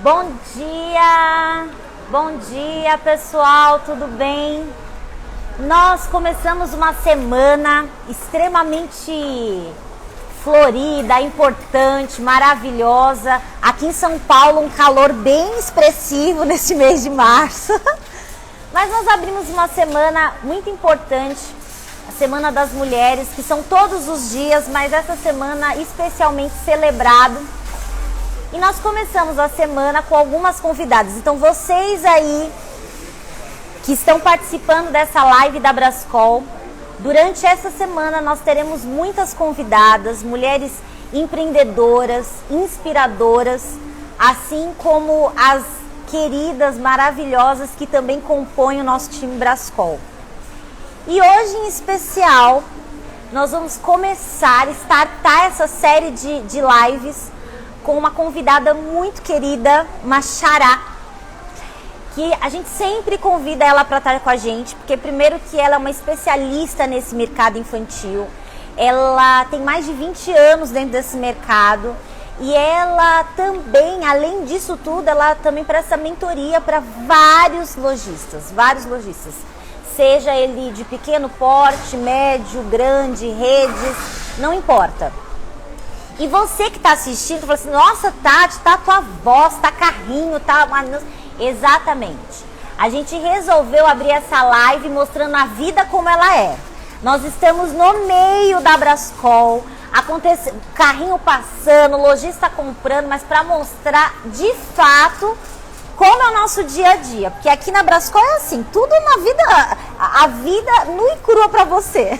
Bom dia pessoal, tudo bem? Nós começamos uma semana extremamente florida, importante, maravilhosa. Aqui em São Paulo um calor bem expressivo nesse mês de março. Mas nós abrimos uma semana muito importante, a Semana das Mulheres, que são todos os dias, mas essa semana especialmente celebrado. E nós começamos a semana com algumas convidadas. Então vocês aí que estão participando dessa live da Brascol, durante essa semana nós teremos muitas convidadas, mulheres empreendedoras, inspiradoras, assim como as queridas, maravilhosas que também compõem o nosso time Brascol. E hoje em especial nós vamos startar essa série de lives com uma convidada muito querida, uma xará, que a gente sempre convida ela para estar com a gente, porque primeiro que ela é uma especialista nesse mercado infantil, ela tem mais de 20 anos dentro desse mercado e ela também, além disso tudo, ela também presta mentoria para vários lojistas, seja ele de pequeno porte, médio, grande, redes, não importa. E você que está assistindo, fala assim, nossa Tati, tá a tua voz, tá carrinho, tá... Exatamente. A gente resolveu abrir essa live mostrando a vida como ela é. Nós estamos no meio da Brascol, carrinho passando, lojista comprando, mas para mostrar de fato como é o nosso dia a dia. Porque aqui na Brascol é assim, tudo na vida, a vida nua e crua para você.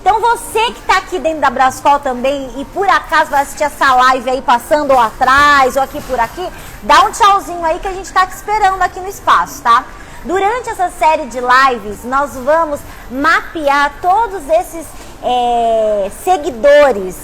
Então você que está aqui dentro da Brascol também e por acaso vai assistir essa live aí passando lá atrás ou aqui por aqui, dá um tchauzinho aí que a gente está te esperando aqui no espaço, tá? Durante essa série de lives nós vamos mapear todos esses seguidores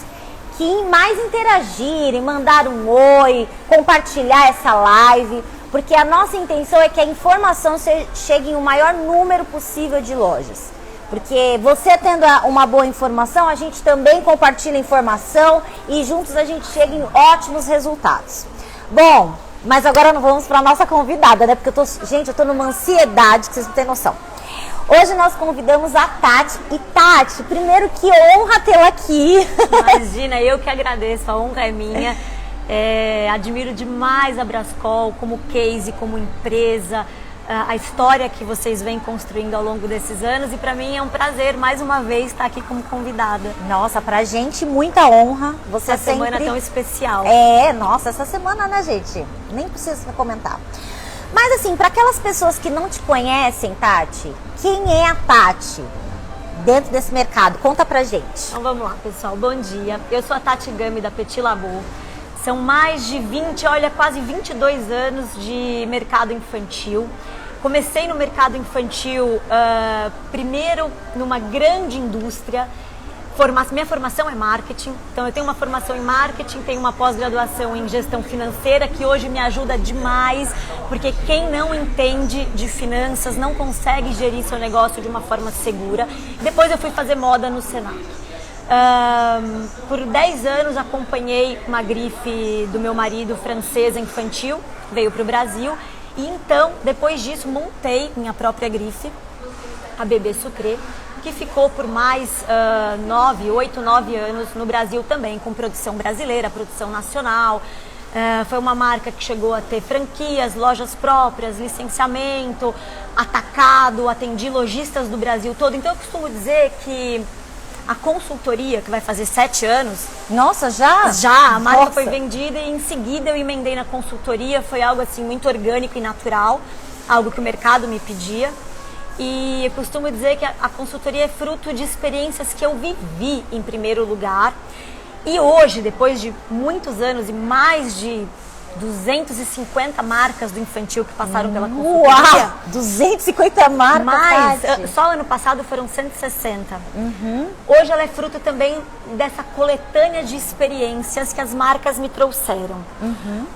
que mais interagirem, mandar um oi, compartilhar essa live, porque a nossa intenção é que a informação chegue em o maior número possível de lojas. Porque você tendo uma boa informação, a gente também compartilha informação e juntos a gente chega em ótimos resultados. Bom, mas agora nós vamos para a nossa convidada, né? Porque eu tô numa ansiedade que vocês não têm noção. Hoje nós convidamos a Tati. E Tati, primeiro que honra tê-la aqui. Imagina, eu que agradeço, a honra é minha. Admiro demais a Brascol como case, como empresa, a história que vocês vêm construindo ao longo desses anos, e para mim é um prazer mais uma vez estar aqui como convidada. Nossa, pra gente muita honra. Você essa semana tão especial. Nossa, essa semana, né, gente? Nem precisa comentar. Mas assim, para aquelas pessoas que não te conhecem, Tati, quem é a Tati dentro desse mercado? Conta pra gente. Então vamos lá, pessoal. Bom dia. Eu sou a Tati Gami da Petit Labour. São mais de quase 22 anos de mercado infantil. Comecei no mercado infantil primeiro numa grande indústria. Minha formação é marketing, então eu tenho uma formação em marketing, tenho uma pós-graduação em gestão financeira que hoje me ajuda demais, porque quem não entende de finanças não consegue gerir seu negócio de uma forma segura. Depois eu fui fazer moda no Senac. Por 10 anos acompanhei uma grife do meu marido, francesa, infantil, veio para o Brasil, e então depois disso montei minha própria grife, a Bebê Sucré, que ficou por mais 8, 9 anos no Brasil também, com produção brasileira, produção nacional. Foi uma marca que chegou a ter franquias, lojas próprias, licenciamento, atacado, atendi lojistas do Brasil todo. Então eu costumo dizer que a consultoria, que vai fazer 7 anos... Nossa, já? Já, a marca foi vendida e em seguida eu emendei na consultoria. Foi algo assim muito orgânico e natural, algo que o mercado me pedia. E eu costumo dizer que a consultoria é fruto de experiências que eu vivi em primeiro lugar. E hoje, depois de muitos anos e mais de 250 marcas do infantil que passaram pela consultoria. Uau! 250 marcas? Mais, só ano passado foram 160. Hoje ela é fruto também dessa coletânea de experiências que as marcas me trouxeram.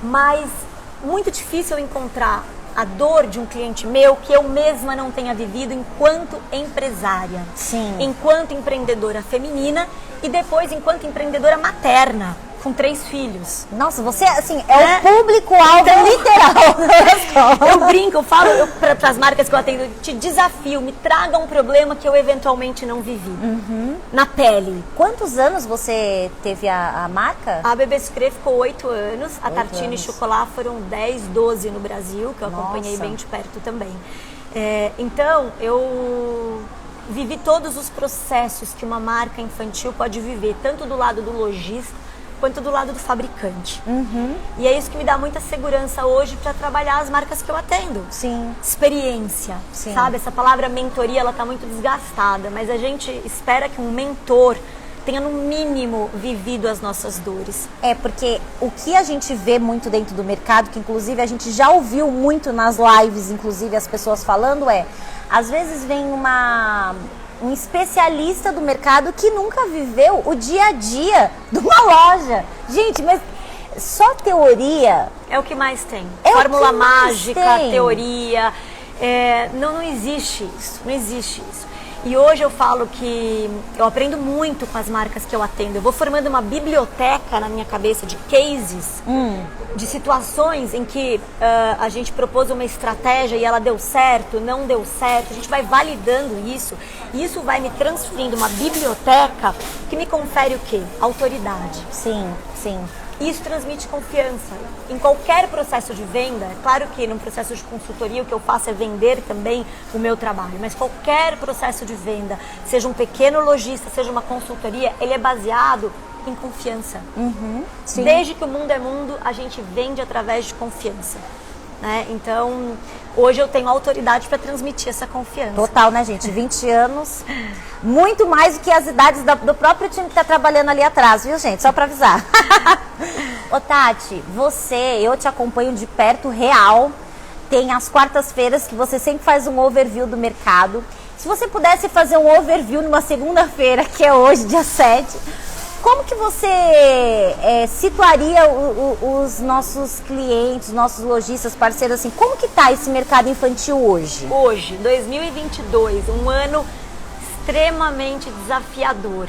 Mas muito difícil encontrar a dor de um cliente meu que eu mesma não tenha vivido enquanto empresária, Sim. enquanto empreendedora feminina e depois enquanto empreendedora materna. com 3 filhos. Nossa, você, assim, é o público-alvo literal da escola. Eu brinco, eu falo para as marcas que eu atendo, te desafio, me traga um problema que eu eventualmente não vivi. Na pele. Quantos anos você teve a marca? A Bebê Sucré ficou 8 anos, a Tartine Chocolat foram 10, 12 no Brasil, que eu acompanhei bem de perto também. Então, eu vivi todos os processos que uma marca infantil pode viver, tanto do lado do lojista, quanto do lado do fabricante. E é isso que me dá muita segurança hoje para trabalhar as marcas que eu atendo. Sim. Experiência, Sim. sabe? Essa palavra mentoria, ela tá muito desgastada, mas a gente espera que um mentor tenha no mínimo vivido as nossas dores. Porque o que a gente vê muito dentro do mercado, que inclusive a gente já ouviu muito nas lives, inclusive as pessoas falando, às vezes vem um especialista do mercado que nunca viveu o dia a dia de uma loja. Gente, mas só teoria... É o que mais tem. É Fórmula o que mais mágica, tem. teoria. Não existe isso. Não existe isso. E hoje eu falo que eu aprendo muito com as marcas que eu atendo. Eu vou formando uma biblioteca na minha cabeça de cases, de situações em que a gente propôs uma estratégia e ela deu certo, não deu certo. A gente vai validando isso e isso vai me transferindo uma biblioteca que me confere o quê? Autoridade. Sim, sim. Isso transmite confiança. Em qualquer processo de venda, é claro que num processo de consultoria o que eu faço é vender também o meu trabalho, mas qualquer processo de venda, seja um pequeno lojista, seja uma consultoria, ele é baseado em confiança. Sim. Desde que o mundo é mundo, a gente vende através de confiança. Né? Então, hoje eu tenho autoridade para transmitir essa confiança. Total, né, gente? 20 anos, muito mais do que as idades do próprio time que está trabalhando ali atrás, viu, gente? Só para avisar. Ô, Tati, eu te acompanho de perto, real. Tem as quartas-feiras que você sempre faz um overview do mercado. Se você pudesse fazer um overview numa segunda-feira, que é hoje, dia 7... Como que você situaria os nossos clientes, nossos lojistas, parceiros, assim, como que está esse mercado infantil hoje? Hoje, 2022, um ano extremamente desafiador.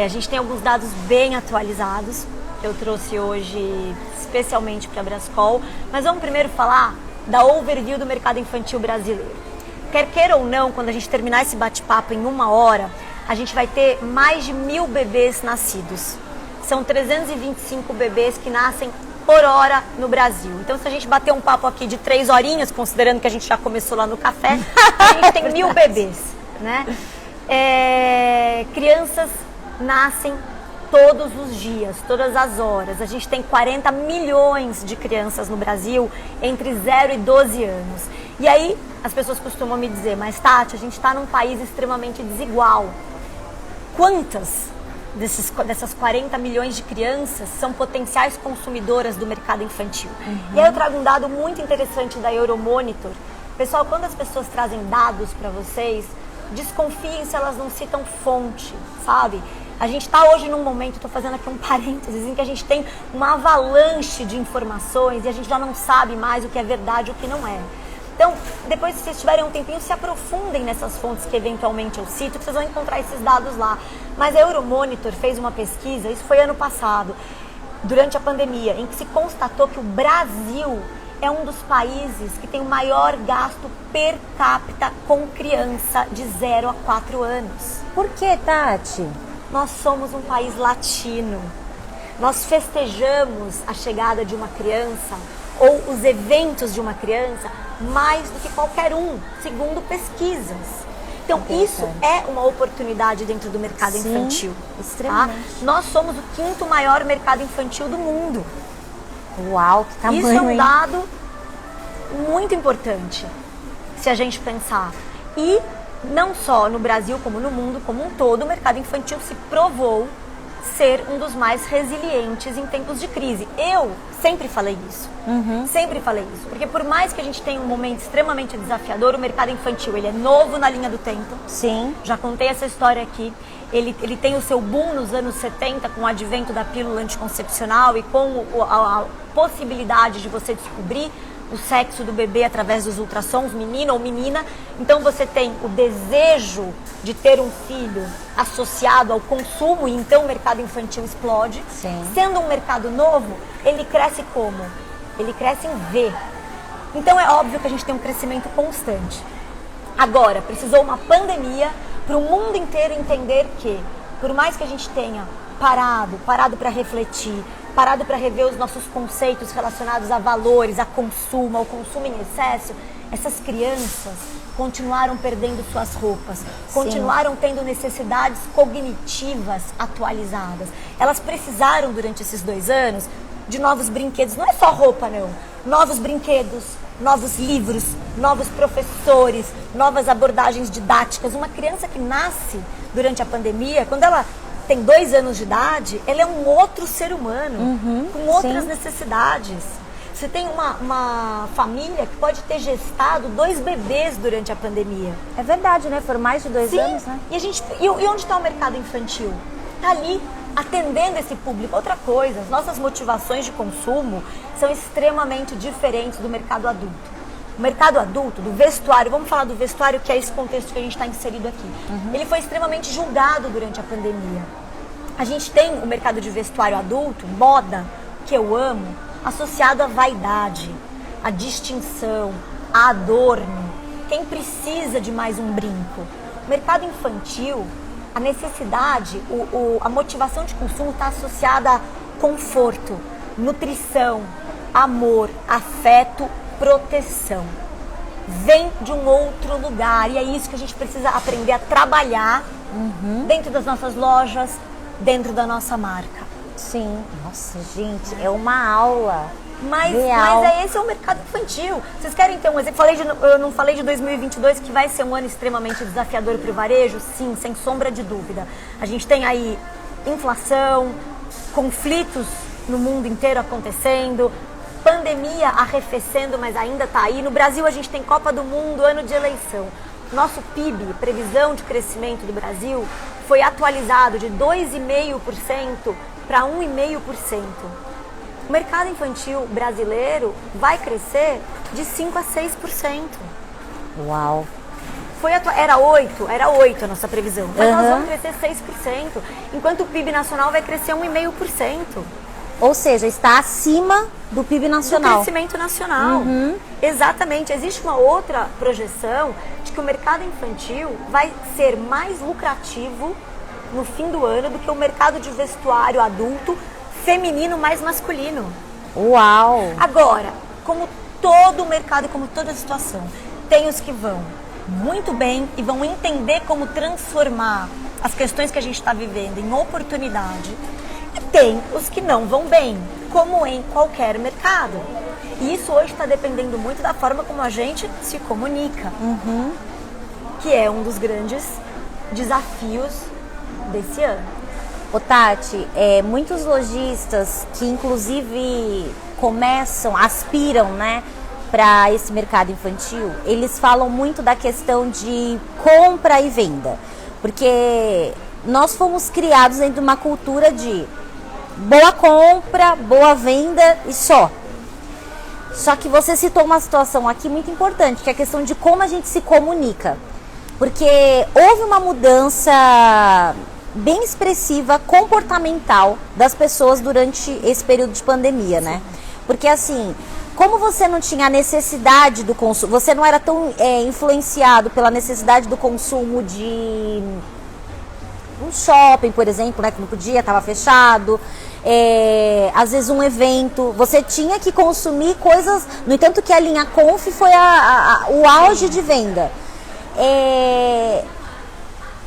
A gente tem alguns dados bem atualizados, que eu trouxe hoje especialmente para a Brascol, mas vamos primeiro falar da overview do mercado infantil brasileiro. Quer queira ou não, quando a gente terminar esse bate-papo em 1 hora, a gente vai ter mais de 1000 bebês nascidos. São 325 bebês que nascem por hora no Brasil. Então, se a gente bater um papo aqui de 3 horinhas, considerando que a gente já começou lá no café, a gente tem 1000 bebês, né? Crianças nascem todos os dias, todas as horas. A gente tem 40 milhões de crianças no Brasil entre 0 e 12 anos. E aí, as pessoas costumam me dizer, mas Tati, a gente está num país extremamente desigual. Quantas dessas 40 milhões de crianças são potenciais consumidoras do mercado infantil? E aí eu trago um dado muito interessante da Euromonitor. Pessoal, quando as pessoas trazem dados para vocês, desconfiem se elas não citam fonte, sabe? A gente está hoje num momento, estou fazendo aqui um parênteses, em que a gente tem uma avalanche de informações e a gente já não sabe mais o que é verdade e o que não é. Então, depois, se vocês tiverem um tempinho, se aprofundem nessas fontes que eventualmente eu cito, que vocês vão encontrar esses dados lá. Mas a Euromonitor fez uma pesquisa, isso foi ano passado, durante a pandemia, em que se constatou que o Brasil é um dos países que tem o maior gasto per capita com criança de 0 a 4 anos. Por que, Tati? Nós somos um país latino. Nós festejamos a chegada de uma criança ou os eventos de uma criança mais do que qualquer um, segundo pesquisas. Então, isso é uma oportunidade dentro do mercado infantil. Extremamente. Tá? Nós somos o 5º maior mercado infantil do mundo. Uau, que tamanho, isso é um hein? dado muito importante, se a gente pensar. E não só no Brasil, como no mundo como um todo, o mercado infantil se provou ser um dos mais resilientes em tempos de crise. Eu sempre falei isso. Sempre falei isso. Porque por mais que a gente tenha um momento extremamente desafiador, o mercado infantil, ele é novo na linha do tempo. Sim. Já contei essa história aqui. Ele tem o seu boom nos anos 70 com o advento da pílula anticoncepcional e com a possibilidade de você descobrir o sexo do bebê através dos ultrassons, menino ou menina. Então você tem o desejo de ter um filho associado ao consumo, e então o mercado infantil explode. Sim. Sendo um mercado novo, ele cresce como? Ele cresce em V. Então é óbvio que a gente tem um crescimento constante. Agora, precisou uma pandemia para o mundo inteiro entender que, por mais que a gente tenha parado para refletir, parado para rever os nossos conceitos relacionados a valores, a consumo, ao consumo em excesso, essas crianças continuaram perdendo suas roupas, continuaram tendo necessidades cognitivas atualizadas. Elas precisaram, durante esses 2 anos, de novos brinquedos. Não é só roupa, não. Novos brinquedos, novos livros, novos professores, novas abordagens didáticas. Uma criança que nasce durante a pandemia, quando ela tem 2 anos de idade, ela é um outro ser humano, com outras necessidades. Você tem uma família que pode ter gestado 2 bebês durante a pandemia. É verdade, né? Foram mais de 2 anos, né? E onde está o mercado infantil? Está ali, atendendo esse público. Outra coisa, as nossas motivações de consumo são extremamente diferentes do mercado adulto. O mercado adulto, do vestuário, vamos falar do vestuário, que é esse contexto que a gente está inserido aqui. Ele foi extremamente julgado durante a pandemia. A gente tem o mercado de vestuário adulto, moda, que eu amo, associado à vaidade, à distinção, a adorno. Quem precisa de mais um brinco? O mercado infantil, a necessidade, a motivação de consumo está associada a conforto, nutrição, amor, afeto, proteção. Vem de um outro lugar, e é isso que a gente precisa aprender a trabalhar dentro das nossas lojas, dentro da nossa marca. Sim. Nossa, gente, é uma aula. Mas esse é o mercado infantil. Vocês querem ter um exemplo? Eu não falei de 2022, que vai ser um ano extremamente desafiador para o varejo? Sim, sem sombra de dúvida. A gente tem aí inflação, conflitos no mundo inteiro acontecendo, pandemia arrefecendo, mas ainda está aí. No Brasil a gente tem Copa do Mundo, ano de eleição. Nosso PIB, previsão de crescimento do Brasil, foi atualizado de 2,5% para 1,5%. O mercado infantil brasileiro vai crescer de 5% a 6%. Uau! Era 8 a nossa previsão, mas nós vamos crescer 6%, enquanto o PIB nacional vai crescer 1,5%. Ou seja, está acima do PIB nacional. Do crescimento nacional. Exatamente. Existe uma outra projeção de que o mercado infantil vai ser mais lucrativo no fim do ano do que o mercado de vestuário adulto feminino mais masculino. Uau! Agora, como todo mercado e como toda situação, tem os que vão muito bem e vão entender como transformar as questões que a gente está vivendo em oportunidade. E tem os que não vão bem, como em qualquer mercado. E isso hoje está dependendo muito da forma como a gente se comunica, que é um dos grandes desafios desse ano. Ô Tati, muitos lojistas que inclusive aspiram, né, para esse mercado infantil, eles falam muito da questão de compra e venda. Porque nós fomos criados dentro de uma cultura de boa compra, boa venda e só. Só que você citou uma situação aqui muito importante, que é a questão de como a gente se comunica. Porque houve uma mudança bem expressiva, comportamental das pessoas durante esse período de pandemia, né? Porque assim, como você não tinha a necessidade do consumo, você não era tão influenciado pela necessidade do consumo de um shopping, por exemplo, né, que não podia, estava fechado, às vezes um evento, você tinha que consumir coisas, no entanto que a linha Conf foi o auge de venda.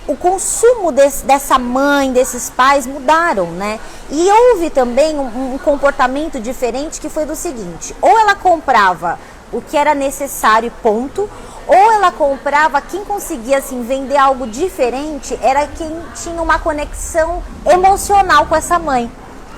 O consumo dessa mãe, desses pais mudaram, né? E houve também um comportamento diferente, que foi do seguinte: ou ela comprava o que era necessário, ponto, ou ela comprava, quem conseguia assim, vender algo diferente era quem tinha uma conexão emocional com essa mãe.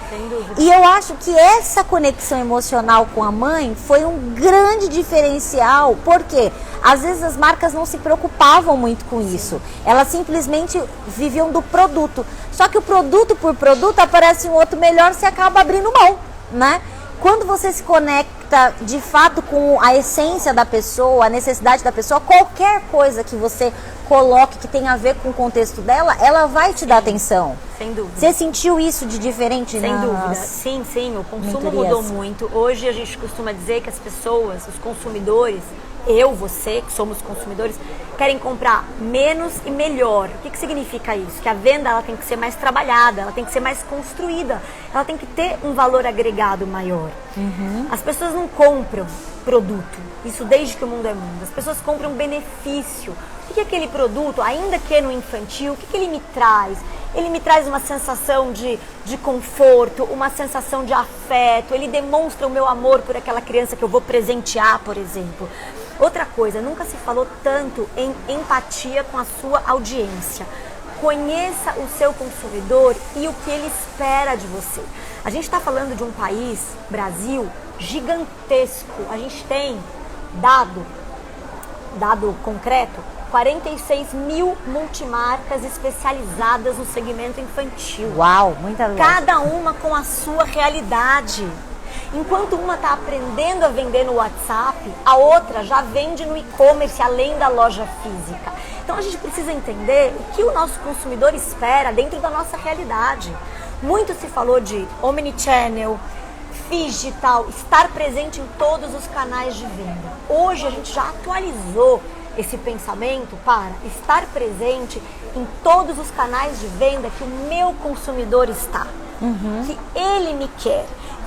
Sem dúvida. E eu acho que essa conexão emocional com a mãe foi um grande diferencial, porque às vezes as marcas não se preocupavam muito com isso. Elas simplesmente viviam do produto. Só que o produto por produto aparece um outro melhor, você acaba abrindo mão, né? Quando você se conecta conecta de fato com a essência da pessoa, a necessidade da pessoa, qualquer coisa que você coloque que tenha a ver com o contexto dela, ela vai te dar atenção. Sem dúvida. Você sentiu isso de diferente? Sem dúvida. Sim, o consumo mudou muito. Hoje a gente costuma dizer que as pessoas, os consumidores, eu, você, que somos consumidores, querem comprar menos e melhor. O que significa isso? Que a venda ela tem que ser mais trabalhada, ela tem que ser mais construída, ela tem que ter um valor agregado maior. As pessoas não compram produto, isso desde que o mundo é mundo. As pessoas compram benefício. O que aquele produto, ainda que no infantil, o que ele me traz? Ele me traz uma sensação de conforto, uma sensação de afeto, ele demonstra o meu amor por aquela criança que eu vou presentear, por exemplo. Outra coisa, nunca se falou tanto em empatia com a sua audiência. Conheça o seu consumidor e o que ele espera de você. A gente está falando de um país, Brasil, gigantesco. A gente tem dado concreto, 46 mil multimarcas especializadas no segmento infantil. Uau, muita legal. Cada uma com a sua realidade. Enquanto uma está aprendendo a vender no WhatsApp, a outra já vende no e-commerce, além da loja física. Então a gente precisa entender o que o nosso consumidor espera dentro da nossa realidade. Muito se falou de omnichannel, digital, estar presente em todos os canais de venda. Hoje a gente já atualizou esse pensamento para estar presente em todos os canais de venda que o meu consumidor está, que ele me quer.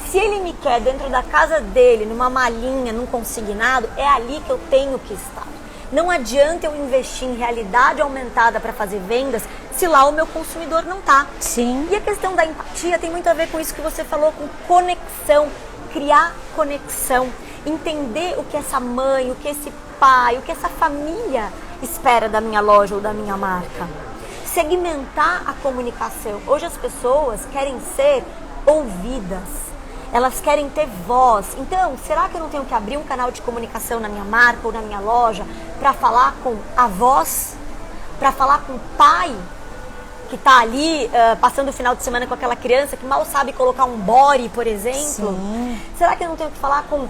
Se ele me quer dentro da casa dele, numa malinha, num consignado, é ali que eu tenho que estar. Não adianta eu investir em realidade aumentada para fazer vendas se lá o meu consumidor não está. Sim. E a questão da empatia tem muito a ver com isso que você falou, com conexão, criar conexão, entender o que essa mãe, o que esse pai, o que essa família espera da minha loja ou da minha marca. Segmentar a comunicação. Hoje as pessoas querem ser ouvidas. Elas querem ter voz. Então, será que eu não tenho que abrir um canal de comunicação na minha marca ou na minha loja para falar com a voz? Para falar com o pai que está ali passando o final de semana com aquela criança que mal sabe colocar um body, por exemplo? Sim. Será que eu não tenho que falar com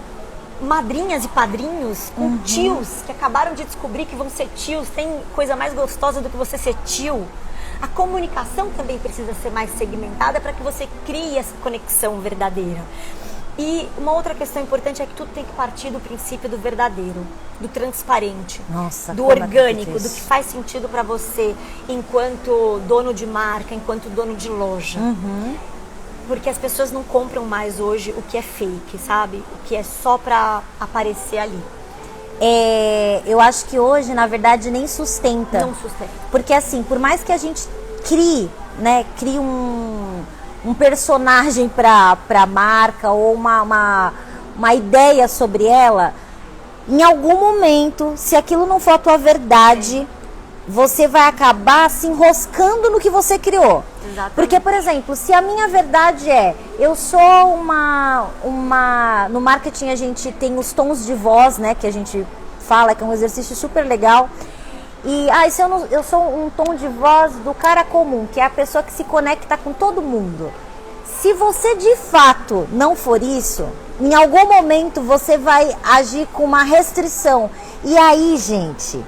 madrinhas e padrinhos, com tios que acabaram de descobrir que vão ser tios? Tem coisa mais gostosa do que você ser tio? A comunicação também precisa ser mais segmentada para que você crie essa conexão verdadeira. E uma outra questão importante é que tudo tem que partir do princípio do verdadeiro, do transparente, do orgânico, do que faz sentido para você enquanto dono de marca, enquanto dono de loja. Porque as pessoas não compram mais hoje o que é fake, sabe? O que é só para aparecer ali. Eu acho que hoje, na verdade, nem sustenta. Não sustenta. Porque assim, por mais que a gente crie um personagem para a marca ou uma ideia sobre ela, em algum momento, se aquilo não for a tua verdade, você vai acabar se enroscando no que você criou. Exatamente. Porque, por exemplo, se a minha verdade eu sou no marketing a gente tem os tons de voz, né, que a gente fala, que é um exercício super legal. E se eu sou um tom de voz do cara comum, que é a pessoa que se conecta com todo mundo. Se você de fato não for isso, em algum momento você vai agir com uma restrição. E aí, gente,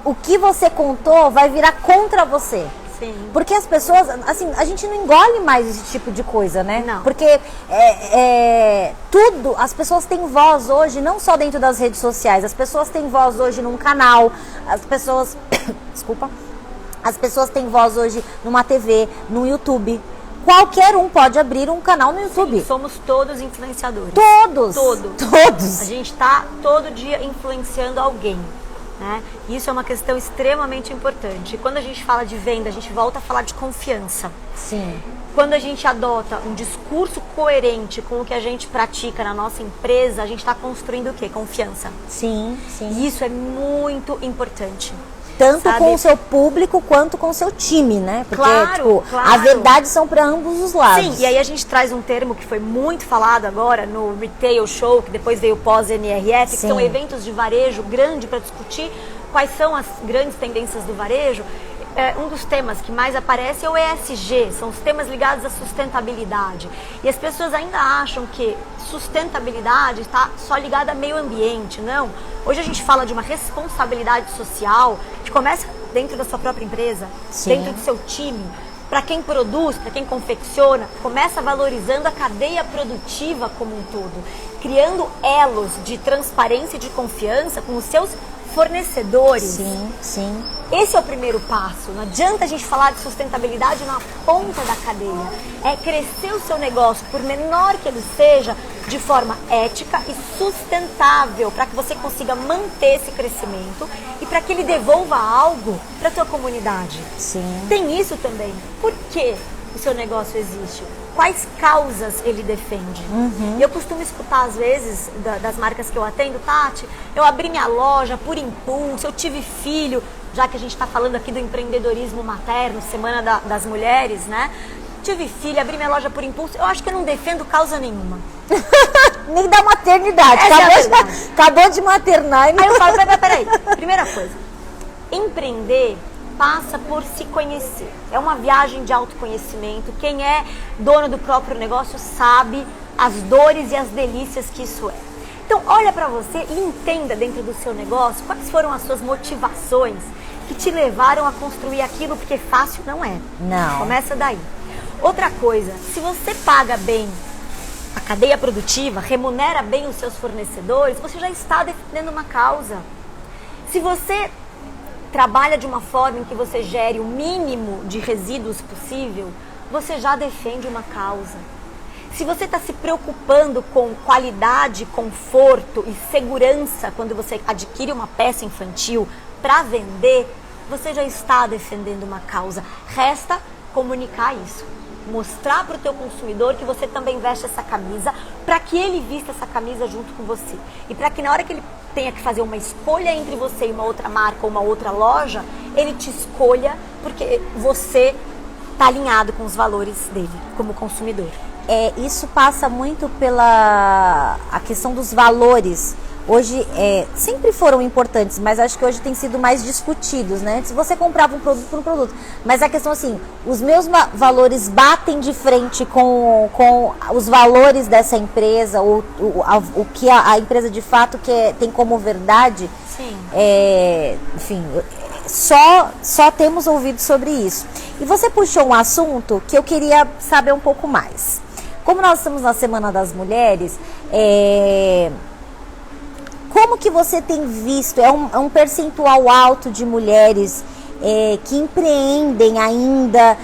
o que você contou vai virar contra você. Sim. Porque as pessoas, assim, a gente não engole mais esse tipo de coisa, né? Não. Porque tudo, as pessoas têm voz hoje, não só dentro das redes sociais, as pessoas têm voz hoje num canal, as pessoas, desculpa, as pessoas têm voz hoje numa TV, no YouTube. Qualquer um pode abrir um canal no YouTube. Sim, somos todos influenciadores. Todos. A gente está todo dia influenciando alguém. Né? Isso é uma questão extremamente importante. E quando a gente fala de venda, a gente volta a falar de confiança. Sim. Quando a gente adota um discurso coerente com o que a gente pratica na nossa empresa, a gente está construindo o quê? Confiança. Sim. E isso é muito importante. Tanto sabe? Com o seu público quanto com o seu time, né? Porque, claro. a verdade são para ambos os lados. Sim, e aí a gente traz um termo que foi muito falado agora no Retail Show, que depois veio pós-NRF, que são eventos de varejo grande para discutir quais são as grandes tendências do varejo. um dos temas que mais aparece é o ESG, são os temas ligados à sustentabilidade. E as pessoas ainda acham que sustentabilidade está só ligada ao meio ambiente. Não. Hoje a gente fala de uma responsabilidade social que começa dentro da sua própria empresa, dentro do seu time. Para quem produz, para quem confecciona, começa valorizando a cadeia produtiva como um todo, criando elos de transparência e de confiança com os seus fornecedores. Sim, sim. Esse é o primeiro passo. Não adianta a gente falar de sustentabilidade na ponta da cadeia. É crescer o seu negócio, por menor que ele seja, de forma ética e sustentável, para que você consiga manter esse crescimento e para que ele devolva algo para a tua comunidade. Sim. Tem isso também. Por que o seu negócio existe? Quais causas ele defende? Eu costumo escutar às vezes das marcas que eu atendo, Tati, eu abri minha loja por impulso, eu tive filho, já que a gente está falando aqui do empreendedorismo materno, Semana das Mulheres, né? Tive filho, abri minha loja por impulso, eu acho que eu não defendo causa nenhuma. Nem da maternidade, acabou de maternar. Aí eu falo, peraí, primeira coisa, empreender passa por se conhecer. É uma viagem de autoconhecimento. Quem é dono do próprio negócio sabe as dores e as delícias que isso é. Então, olha para você e entenda dentro do seu negócio quais foram as suas motivações que te levaram a construir aquilo, porque fácil não é. Não. Começa daí. Outra coisa, se você paga bem a cadeia produtiva, remunera bem os seus fornecedores, você já está defendendo uma causa. Se você trabalha de uma forma em que você gere o mínimo de resíduos possível, você já defende uma causa. Se você está se preocupando com qualidade, conforto e segurança quando você adquire uma peça infantil para vender, você já está defendendo uma causa. Resta comunicar isso. Mostrar para o teu consumidor que você também veste essa camisa, para que ele vista essa camisa junto com você. E para que na hora que ele tenha que fazer uma escolha entre você e uma outra marca ou uma outra loja, ele te escolha porque você está alinhado com os valores dele como consumidor. Isso passa muito pela a questão dos valores. Hoje sempre foram importantes, mas acho que hoje tem sido mais discutidos, né? Antes você comprava um produto por um produto, mas a questão assim, os meus valores batem de frente com os valores dessa empresa, ou o que a empresa de fato tem como verdade. Sim. Enfim, só temos ouvido sobre isso. E você puxou um assunto que eu queria saber um pouco mais. Como nós estamos na Semana das Mulheres, como que você tem visto, é um percentual alto de mulheres que empreendem ainda,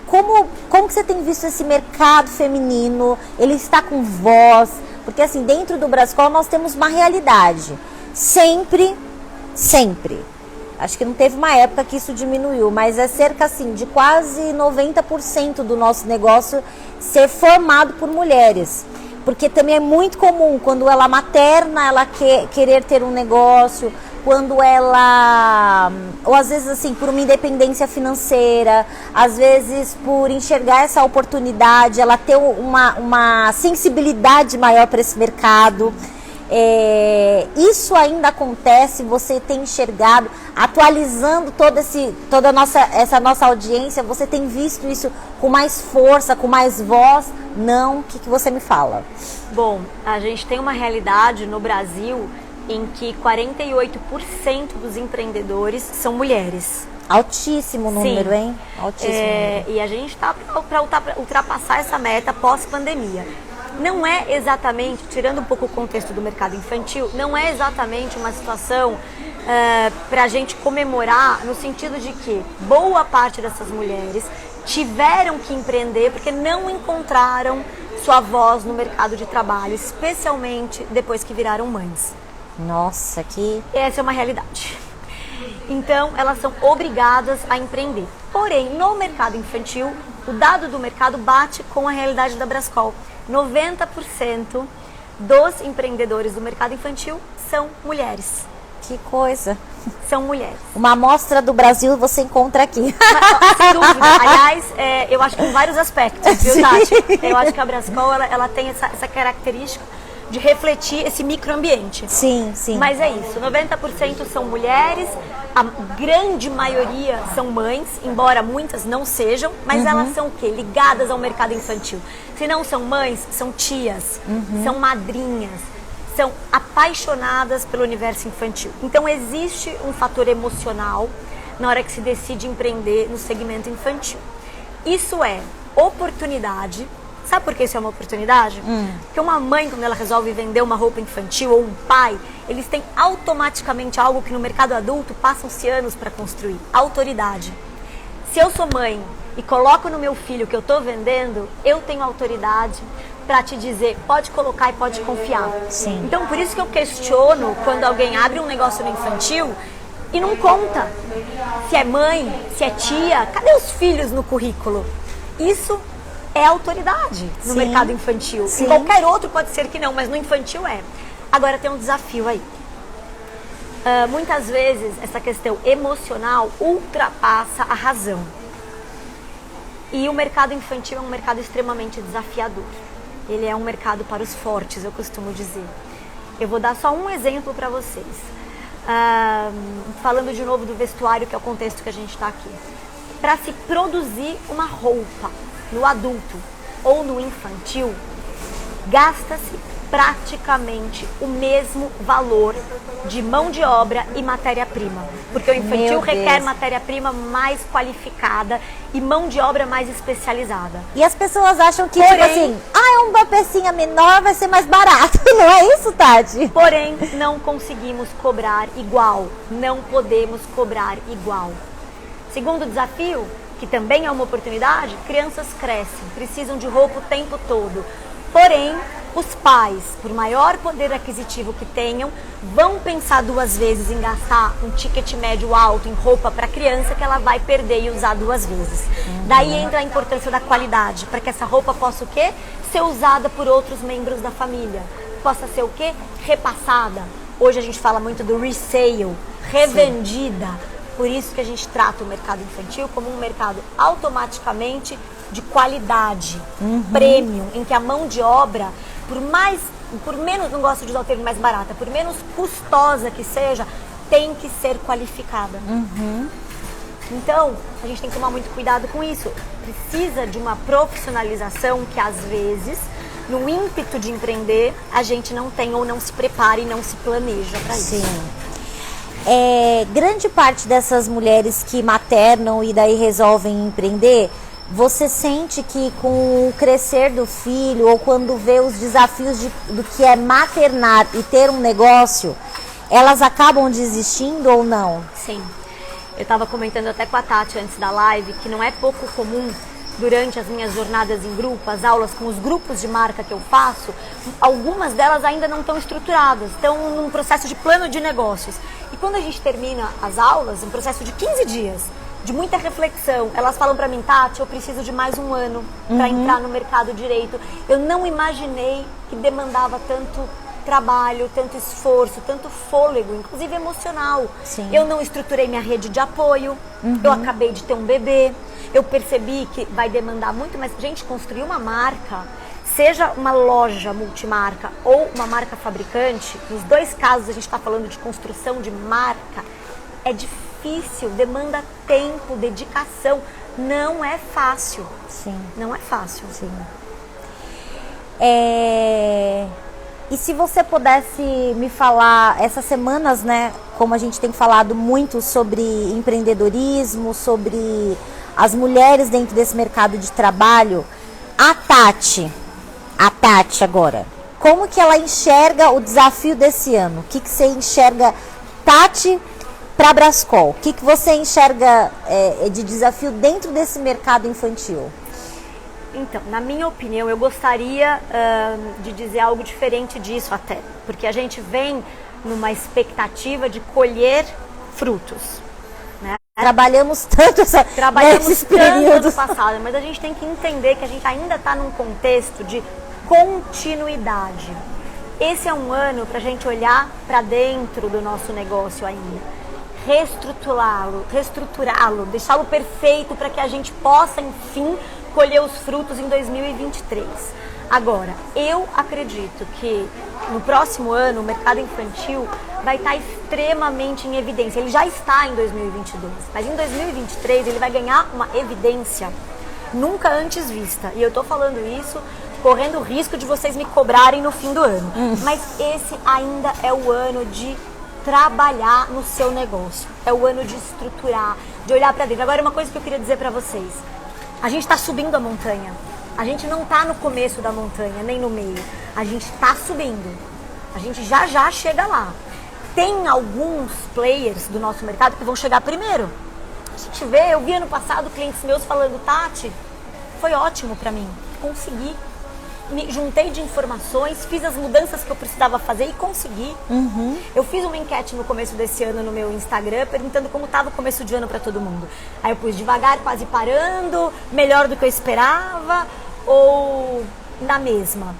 como que você tem visto esse mercado feminino, ele está com voz? Porque assim, dentro do Brascol nós temos uma realidade, sempre, acho que não teve uma época que isso diminuiu, mas é cerca assim, de quase 90% do nosso negócio ser formado por mulheres. Porque também é muito comum, quando ela materna, ela querer ter um negócio, quando ela, ou às vezes assim, por uma independência financeira, às vezes por enxergar essa oportunidade, ela ter uma sensibilidade maior para esse mercado. Isso ainda acontece, você tem enxergado, atualizando toda essa nossa audiência, você tem visto isso com mais força, com mais voz? Não? O que você me fala? Bom, a gente tem uma realidade no Brasil em que 48% dos empreendedores são mulheres. Altíssimo número, Sim. Hein? Altíssimo número. E a gente está para ultrapassar essa meta pós-pandemia. Não é exatamente, tirando um pouco o contexto do mercado infantil, não é exatamente uma situação para a gente comemorar, no sentido de que boa parte dessas mulheres tiveram que empreender porque não encontraram sua voz no mercado de trabalho, especialmente depois que viraram mães. Nossa, que... Essa é uma realidade. Então, elas são obrigadas a empreender. Porém, no mercado infantil, o dado do mercado bate com a realidade da Brascol. 90% dos empreendedores do mercado infantil são mulheres. Que coisa. São mulheres. Uma amostra do Brasil você encontra aqui. Sem dúvida. Aliás, eu acho que em vários aspectos, viu, Tati? Eu acho que a Brascol ela tem essa característica de refletir esse microambiente. Sim, sim. Mas é isso, 90% são mulheres, a grande maioria são mães, embora muitas não sejam, mas elas são o quê? Ligadas ao mercado infantil. Se não são mães, são tias, são madrinhas, são apaixonadas pelo universo infantil. Então existe um fator emocional na hora que se decide empreender no segmento infantil. Isso é oportunidade. Sabe por que isso é uma oportunidade? Porque uma mãe, quando ela resolve vender uma roupa infantil, ou um pai, eles têm automaticamente algo que no mercado adulto passam-se anos para construir: autoridade. Se eu sou mãe e coloco no meu filho que eu estou vendendo, eu tenho autoridade para te dizer, pode colocar e pode confiar. Sim. Então, por isso que eu questiono quando alguém abre um negócio no infantil e não conta se é mãe, se é tia, cadê os filhos no currículo? Isso é autoridade no mercado infantil. Sim. Em qualquer outro pode ser que não, mas no infantil é. Agora tem um desafio aí. Muitas vezes essa questão emocional ultrapassa a razão. E o mercado infantil é um mercado extremamente desafiador. Ele é um mercado para os fortes, eu costumo dizer. Eu vou dar só um exemplo para vocês. Falando de novo do vestuário, que é o contexto que a gente está aqui. Para se produzir uma roupa no adulto ou no infantil, gasta-se praticamente o mesmo valor de mão de obra e matéria-prima. Porque o infantil requer matéria-prima mais qualificada e mão de obra mais especializada. E as pessoas acham que, tipo assim, uma pecinha menor vai ser mais barato. Não é isso, Tati? Porém, não conseguimos cobrar igual. Não podemos cobrar igual. Segundo desafio, que também é uma oportunidade, crianças crescem, precisam de roupa o tempo todo. Porém, os pais, por maior poder aquisitivo que tenham, vão pensar duas vezes em gastar um ticket médio alto em roupa para criança que ela vai perder e usar duas vezes. Daí entra a importância da qualidade, para que essa roupa possa o quê? Ser usada por outros membros da família. Possa ser o quê? Repassada. Hoje a gente fala muito do resale, revendida. Por isso que a gente trata o mercado infantil como um mercado automaticamente de qualidade, premium, em que a mão de obra, por menos, não gosto de usar o termo mais barata, por menos custosa que seja, tem que ser qualificada. Então, a gente tem que tomar muito cuidado com isso. Precisa de uma profissionalização que, às vezes, no ímpeto de empreender, a gente não tem ou não se prepara e não se planeja para isso. Sim. Grande parte dessas mulheres que maternam e daí resolvem empreender, você sente que com o crescer do filho ou quando vê os desafios do que é maternar e ter um negócio, elas acabam desistindo ou não? Sim. Eu estava comentando até com a Tati antes da live que não é pouco comum, durante as minhas jornadas em grupo, as aulas com os grupos de marca que eu faço, algumas delas ainda não estão estruturadas, estão num processo de plano de negócios. E quando a gente termina as aulas, um processo de 15 dias, de muita reflexão, elas falam para mim, Tati, eu preciso de mais um ano para entrar no mercado direito. Eu não imaginei que demandava tanto trabalho, tanto esforço, tanto fôlego, inclusive emocional. Sim. Eu não estruturei minha rede de apoio, eu acabei de ter um bebê, eu percebi que vai demandar muito, mas, gente, construir uma marca, seja uma loja multimarca ou uma marca fabricante, nos dois casos a gente está falando de construção de marca, é difícil, demanda tempo, dedicação, não é fácil. Sim. Não é fácil. Sim. E se você pudesse me falar, essas semanas, né, como a gente tem falado muito sobre empreendedorismo, sobre as mulheres dentro desse mercado de trabalho, a Tati agora, como que ela enxerga o desafio desse ano? O que você enxerga, Tati, para a Brascol? O que você enxerga de desafio dentro desse mercado infantil? Então, na minha opinião, eu gostaria de dizer algo diferente disso até, porque a gente vem numa expectativa de colher frutos, né? Trabalhamos tanto nesses períodos. Ano passado, mas a gente tem que entender que a gente ainda está num contexto de continuidade. Esse é um ano para a gente olhar para dentro do nosso negócio ainda, reestruturá-lo, deixá-lo perfeito para que a gente possa, enfim, colher os frutos em 2023. Agora, eu acredito que no próximo ano, o mercado infantil vai estar extremamente em evidência. Ele já está em 2022, mas em 2023 ele vai ganhar uma evidência nunca antes vista. E eu tô falando isso correndo o risco de vocês me cobrarem no fim do ano. Mas esse ainda é o ano de trabalhar no seu negócio. É o ano de estruturar, de olhar para dentro. Agora, uma coisa que eu queria dizer para vocês. A gente está subindo a montanha. A gente não está no começo da montanha, nem no meio. A gente está subindo. A gente já chega lá. Tem alguns players do nosso mercado que vão chegar primeiro. A gente vê, eu vi ano passado clientes meus falando, Tati, foi ótimo para mim. Consegui. Me juntei de informações, fiz as mudanças que eu precisava fazer e consegui. Eu fiz uma enquete no começo desse ano no meu Instagram, perguntando como estava o começo de ano para todo mundo. Aí eu pus devagar, quase parando, melhor do que eu esperava ou na mesma.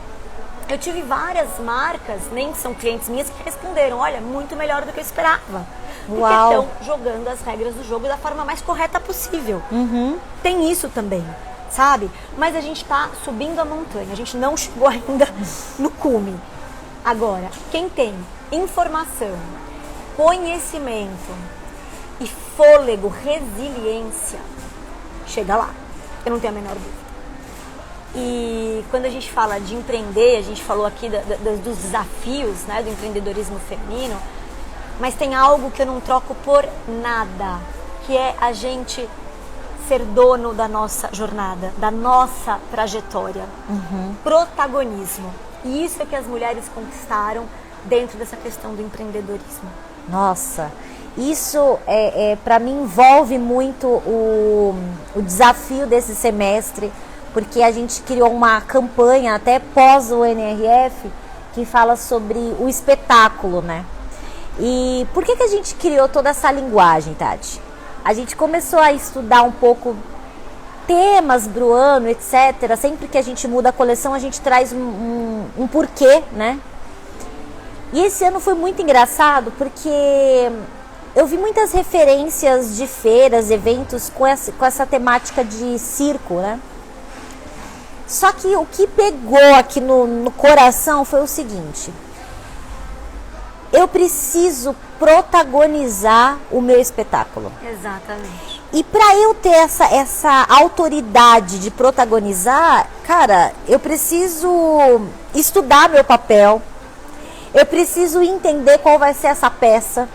Eu tive várias marcas, nem são clientes minhas, que responderam, olha, muito melhor do que eu esperava. Porque estão jogando as regras do jogo da forma mais correta possível. Tem isso também. Sabe? Mas a gente está subindo a montanha, a gente não chegou ainda no cume. Agora, quem tem informação, conhecimento e fôlego, resiliência, chega lá. Eu não tenho a menor dúvida. E quando a gente fala de empreender, a gente falou aqui dos desafios, né, do empreendedorismo feminino, mas tem algo que eu não troco por nada, que é a gente ser dono da nossa jornada, da nossa trajetória. Protagonismo. E isso é que as mulheres conquistaram dentro dessa questão do empreendedorismo. Nossa, isso para mim envolve muito o desafio desse semestre, porque a gente criou uma campanha até pós o NRF que fala sobre o espetáculo, né? E por que a gente criou toda essa linguagem, Tati? A gente começou a estudar um pouco temas do ano, etc. Sempre que a gente muda a coleção, a gente traz um porquê, né? E esse ano foi muito engraçado, porque eu vi muitas referências de feiras, eventos com essa temática de circo, né? Só que o que pegou aqui no coração foi o seguinte: eu preciso protagonizar o meu espetáculo. Exatamente. E para eu ter essa autoridade de protagonizar, cara, eu preciso estudar meu papel, eu preciso entender qual vai ser essa peça,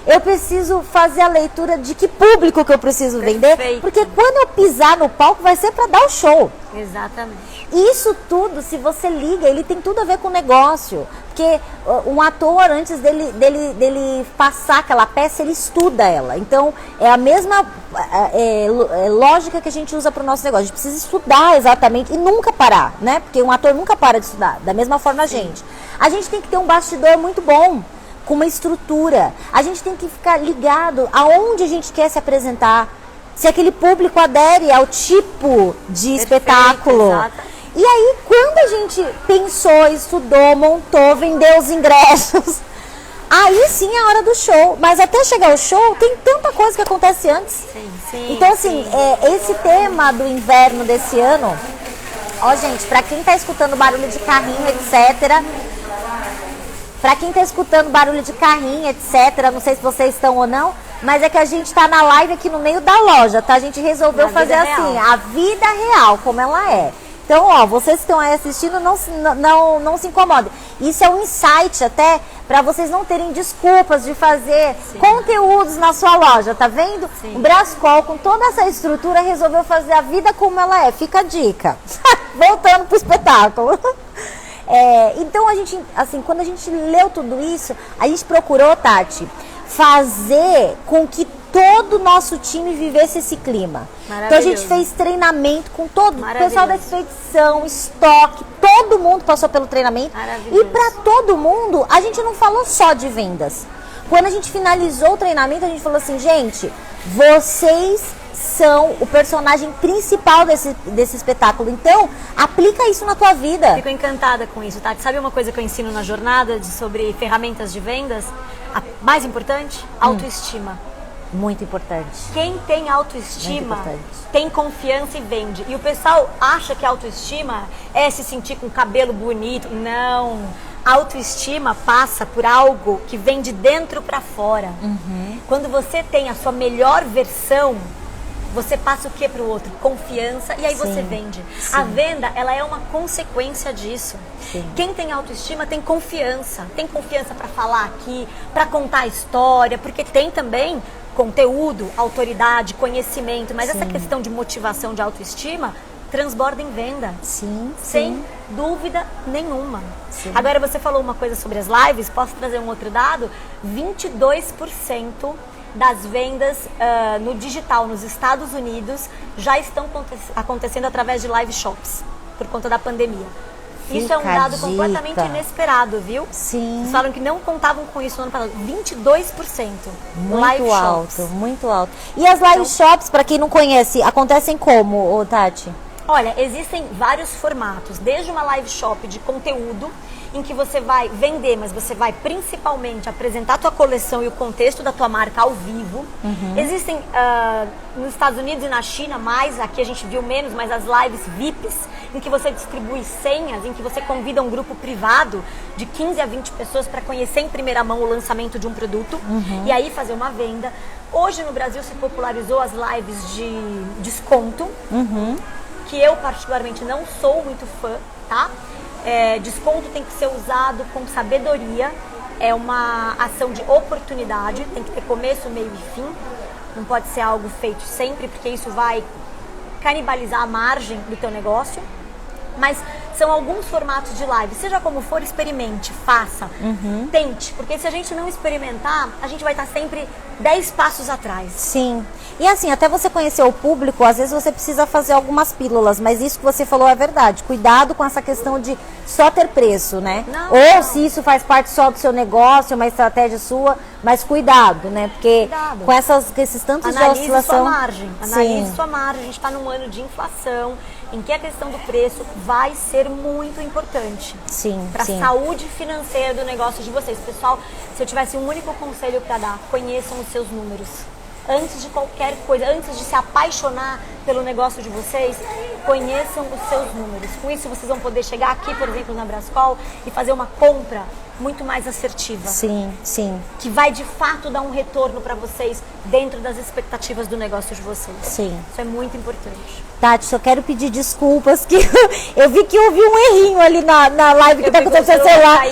eu preciso fazer a leitura de que público que eu preciso vender, porque quando eu pisar no palco vai ser para dar o show. Exatamente. Isso tudo, se você liga, ele tem tudo a ver com o negócio. Porque um ator, antes dele passar aquela peça, ele estuda ela. Então, é a mesma lógica que a gente usa para o nosso negócio. A gente precisa estudar exatamente e nunca parar, né? Porque um ator nunca para de estudar. Da mesma forma a gente. A gente tem que ter um bastidor muito bom, com uma estrutura. A gente tem que ficar ligado aonde a gente quer se apresentar. Se aquele público adere ao tipo de espetáculo. Exato. E aí, quando a gente pensou, estudou, montou, vendeu os ingressos, aí sim é a hora do show. Mas até chegar ao show, tem tanta coisa que acontece antes. Sim, então, assim, esse tema do inverno desse ano, ó, gente, pra quem tá escutando barulho de carrinho, etc. Pra quem tá escutando barulho de carrinho, etc., não sei se vocês estão ou não, mas é que a gente tá na live aqui no meio da loja, tá? A gente resolveu fazer assim, a vida real, como ela é. Então, ó, vocês que estão aí assistindo, não se incomodem. Isso é um insight até para vocês não terem desculpas de fazer conteúdos na sua loja, tá vendo? O Brascol, com toda essa estrutura, resolveu fazer a vida como ela é. Fica a dica. Voltando pro espetáculo. Então, a gente, assim, quando a gente leu tudo isso, a gente procurou, Tati, fazer com que todo o nosso time vivesse esse clima. Então a gente fez treinamento com todo o pessoal da expedição, estoque, todo mundo passou pelo treinamento. E para todo mundo, a gente não falou só de vendas. Quando a gente finalizou o treinamento, a gente falou assim, gente, vocês são o personagem principal desse espetáculo. Então, aplica isso na tua vida. Fico encantada com isso, Tati. Sabe uma coisa que eu ensino na jornada sobre ferramentas de vendas? A mais importante? Autoestima. Muito importante. Quem tem autoestima tem confiança e vende. E o pessoal acha que autoestima é se sentir com cabelo bonito. Não. Autoestima passa por algo que vem de dentro para fora. Quando você tem a sua melhor versão, você passa o que para o outro? Confiança, e aí você vende. A venda, ela é uma consequência disso. Quem tem autoestima tem confiança. Tem confiança para falar aqui, para contar a história, porque tem também conteúdo, autoridade, conhecimento, mas essa questão de motivação, de autoestima, transborda em venda. Sem dúvida nenhuma. Agora, você falou uma coisa sobre as lives, posso trazer um outro dado? 22% das vendas no digital nos Estados Unidos já estão acontecendo através de live shops, por conta da pandemia. Isso é um dado completamente inesperado, viu? Eles falam que não contavam com isso no ano passado. 22%. Muito alto, muito alto. E as live shops, para quem não conhece, acontecem como, Tati? Olha, existem vários formatos, desde uma live shop de conteúdo, em que você vai vender, mas você vai principalmente apresentar a tua coleção e o contexto da tua marca ao vivo. Existem nos Estados Unidos e na China mais, aqui a gente viu menos, mas as lives VIPs, em que você distribui senhas, em que você convida um grupo privado de 15 a 20 pessoas para conhecer em primeira mão o lançamento de um produto e aí fazer uma venda. Hoje no Brasil se popularizou as lives de desconto, que eu particularmente não sou muito fã, tá? Desconto tem que ser usado com sabedoria, é uma ação de oportunidade, tem que ter começo, meio e fim, não pode ser algo feito sempre, porque isso vai canibalizar a margem do teu negócio. Mas são alguns formatos de live, seja como for, experimente, faça, tente, porque se a gente não experimentar, a gente vai estar sempre 10 passos atrás. Sim, e assim, até você conhecer o público, às vezes você precisa fazer algumas pílulas, mas isso que você falou é verdade, cuidado com essa questão de só ter preço, né? Ou se isso faz parte só do seu negócio, uma estratégia sua, mas cuidado, né? Porque com esses tantos de oscilação... Analise sua margem, a gente está num ano de inflação, em que a questão do preço vai ser muito importante. Para a saúde financeira do negócio de vocês. Pessoal, se eu tivesse um único conselho para dar, conheçam os seus números. Antes de qualquer coisa, antes de se apaixonar pelo negócio de vocês, conheçam os seus números. Com isso, vocês vão poder chegar aqui, por exemplo, na Brascol e fazer uma compra muito mais assertiva. Que vai, de fato, dar um retorno para vocês dentro das expectativas do negócio de vocês. Isso é muito importante. Tati, só quero pedir desculpas, que eu vi que houve um errinho ali na live que tá acontecendo no celular.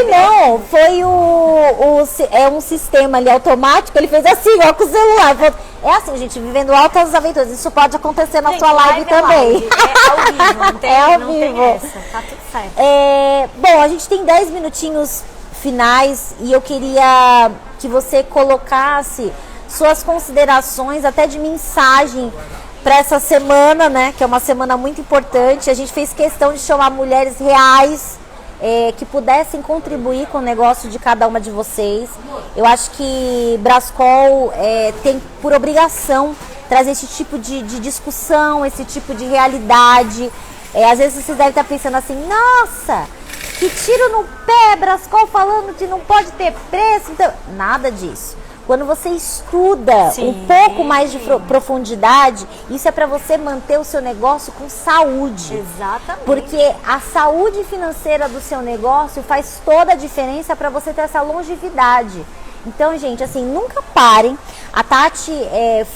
Não foi um sistema ali automático, ele fez assim, ó, com o celular. É assim, gente, vivendo altas aventuras. Isso pode acontecer na sua live também. É ao vivo, não tem essa, tá tudo certo. Bom, a gente tem 10 minutinhos finais e eu queria que você colocasse suas considerações, até de mensagem, para essa semana, né? Que é uma semana muito importante. A gente fez questão de chamar mulheres reais que pudessem contribuir com o negócio de cada uma de vocês. Eu acho que Brascol tem por obrigação trazer esse tipo de discussão, esse tipo de realidade. Às vezes vocês devem estar pensando assim, nossa, que tiro no pé, Brascol falando que não pode ter preço. Então, nada disso. Quando você estuda um pouco mais de profundidade, isso é para você manter o seu negócio com saúde. Exatamente. Porque a saúde financeira do seu negócio faz toda a diferença para você ter essa longevidade. Então, gente, assim, nunca parem. A Tati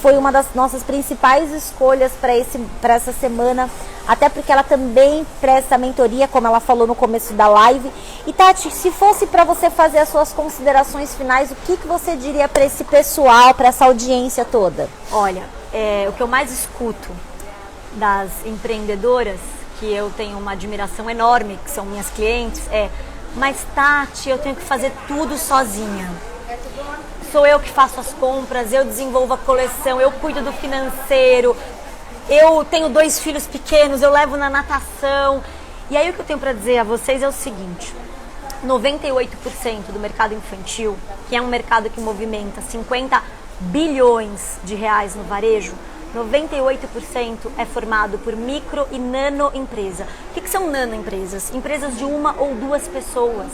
foi uma das nossas principais escolhas para essa semana, até porque ela também presta mentoria, como ela falou no começo da live. E, Tati, se fosse para você fazer as suas considerações finais, o que você diria para esse pessoal, para essa audiência toda? Olha, o que eu mais escuto das empreendedoras, que eu tenho uma admiração enorme, que são minhas clientes, mas, Tati, eu tenho que fazer tudo sozinha. Sou eu que faço as compras, eu desenvolvo a coleção, eu cuido do financeiro, eu tenho 2 filhos pequenos, eu levo na natação. E aí o que eu tenho para dizer a vocês é o seguinte: 98% do mercado infantil, que é um mercado que movimenta 50 bilhões de reais no varejo, 98% é formado por micro e nano empresa. O que são nano empresas? Empresas de 1 ou 2 pessoas.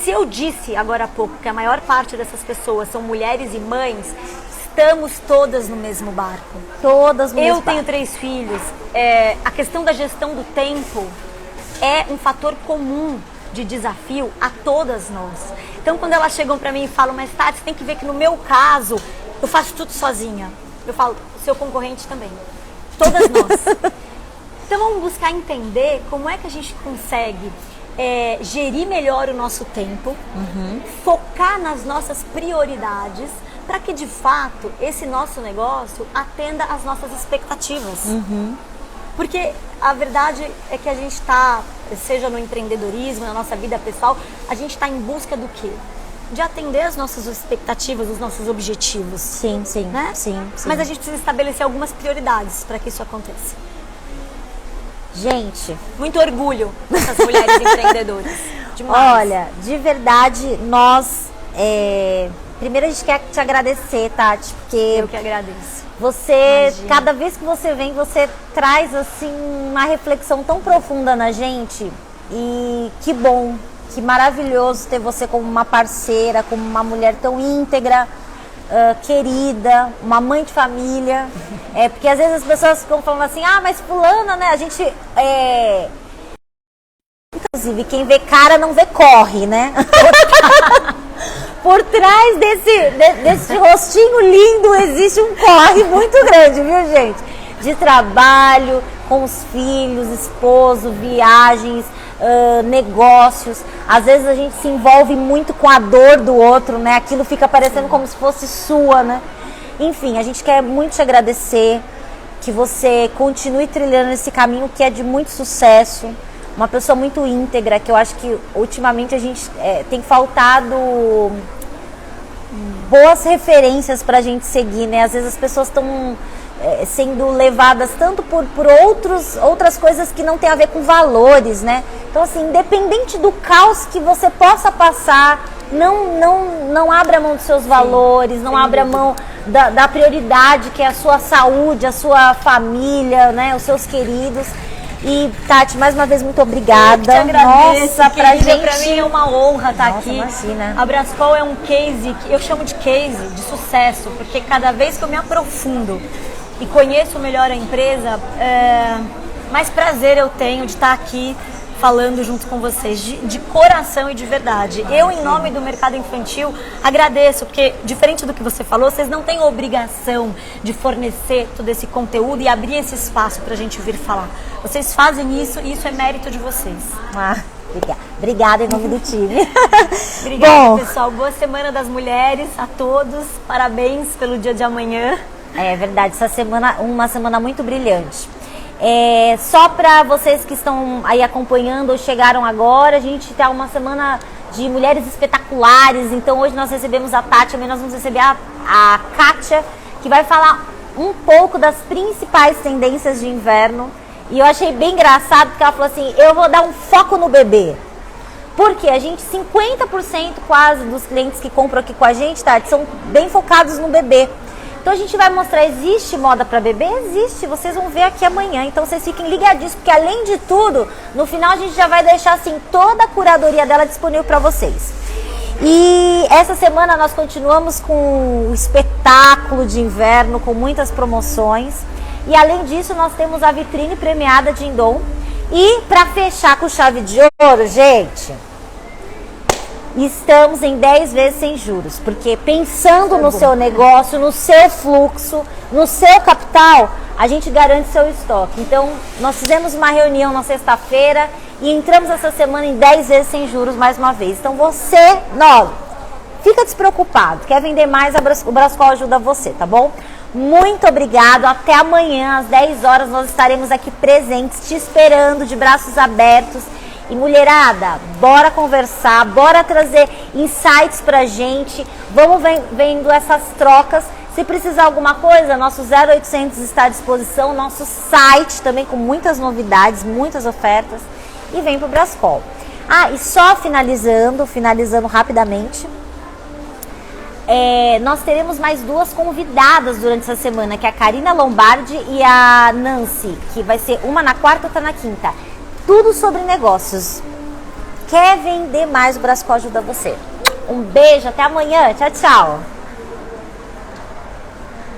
Se eu disse agora há pouco que a maior parte dessas pessoas são mulheres e mães, estamos todas no mesmo barco. Todas no mesmo barco. Eu tenho 3 filhos. A questão da gestão do tempo é um fator comum de desafio a todas nós. Então, quando elas chegam para mim e falam, mas Tati, você tem que ver que no meu caso, eu faço tudo sozinha. Eu falo, o seu concorrente também. Todas nós. Então, vamos buscar entender como é que a gente consegue gerir melhor o nosso tempo, focar nas nossas prioridades, para que, de fato, esse nosso negócio atenda às nossas expectativas. Porque a verdade é que a gente está, seja no empreendedorismo, na nossa vida pessoal, a gente está em busca do quê? De atender as nossas expectativas, os nossos objetivos. Sim, sim, né? sim. Mas a gente precisa estabelecer algumas prioridades para que isso aconteça. Gente, muito orgulho dessas mulheres empreendedodoras. Demais. Olha, de verdade, nós... Primeiro a gente quer te agradecer, Tati, porque... Eu que agradeço. Você, Imagina. cada vez que você vem, você traz, assim, uma reflexão tão profunda na gente. E que bom, que maravilhoso ter você como uma parceira, como uma mulher tão íntegra, querida, uma mãe de família. Porque às vezes as pessoas ficam falando assim, mas fulana, né? A gente... Inclusive, quem vê cara não vê corre, né? Por trás desse rostinho lindo existe um corre muito grande, viu, gente? De trabalho, com os filhos, esposo, viagens, negócios. Às vezes a gente se envolve muito com a dor do outro, né? Aquilo fica parecendo como se fosse sua, né? Enfim, a gente quer muito te agradecer, que você continue trilhando esse caminho que é de muito sucesso. Uma pessoa muito íntegra, que eu acho que ultimamente a gente tem faltado boas referências pra gente seguir, né? Às vezes as pessoas estão sendo levadas tanto por outras coisas que não tem a ver com valores, né? Então, assim, independente do caos que você possa passar, não abra mão dos seus valores, não abra mão da prioridade, que é a sua saúde, a sua família, né? Os seus queridos. E, Tati, mais uma vez, muito obrigada. Eu te agradeço, nossa, pra gente... Pra mim é uma honra estar aqui. Imagina. A Brascol é um case, que eu chamo de case de sucesso, porque cada vez que eu me aprofundo e conheço melhor a empresa, mais prazer eu tenho de estar aqui falando junto com vocês, de coração e de verdade. Eu, em nome do mercado infantil, agradeço, porque, diferente do que você falou, vocês não têm obrigação de fornecer todo esse conteúdo e abrir esse espaço para a gente vir falar. Vocês fazem isso e isso é mérito de vocês. Obrigada em nome do time. Obrigada, pessoal. Boa Semana das Mulheres a todos. Parabéns pelo dia de amanhã. É verdade, essa semana, uma semana muito brilhante. Só para vocês que estão aí acompanhando ou chegaram agora, a gente está uma semana de mulheres espetaculares. Então hoje nós recebemos a Tati, amanhã nós vamos receber a Kátia, que vai falar um pouco das principais tendências de inverno. E eu achei bem engraçado porque ela falou assim, eu vou dar um foco no bebê. Porque a gente, 50% quase dos clientes que compram aqui com a gente, Tati, são bem focados no bebê. Então a gente vai mostrar, existe moda para bebê? Existe, vocês vão ver aqui amanhã. Então vocês fiquem ligadíssimos, porque além de tudo, no final a gente já vai deixar assim toda a curadoria dela disponível para vocês. E essa semana nós continuamos com o espetáculo de inverno, com muitas promoções. E além disso, nós temos a vitrine premiada de Indom. E para fechar com chave de ouro, gente... Estamos em 10 vezes sem juros, porque pensando no seu negócio, no seu fluxo, no seu capital, a gente garante seu estoque. Então, nós fizemos uma reunião na sexta-feira e entramos essa semana em 10 vezes sem juros mais uma vez. Então, fica despreocupado, quer vender mais, o Brascol ajuda você, tá bom? Muito obrigado, até amanhã às 10 horas nós estaremos aqui presentes, te esperando de braços abertos. E mulherada, bora conversar, bora trazer insights pra gente, vamos vendo essas trocas. Se precisar alguma coisa, nosso 0800 está à disposição, nosso site também com muitas novidades, muitas ofertas. E vem pro Brascol. E só finalizando rapidamente, nós teremos mais duas convidadas durante essa semana, que é a Karina Lombardi e a Nancy, que vai ser uma na quarta e outra na quinta. Tudo sobre negócios. Quer vender mais? O Brascol ajuda você. Um beijo, até amanhã. Tchau, tchau.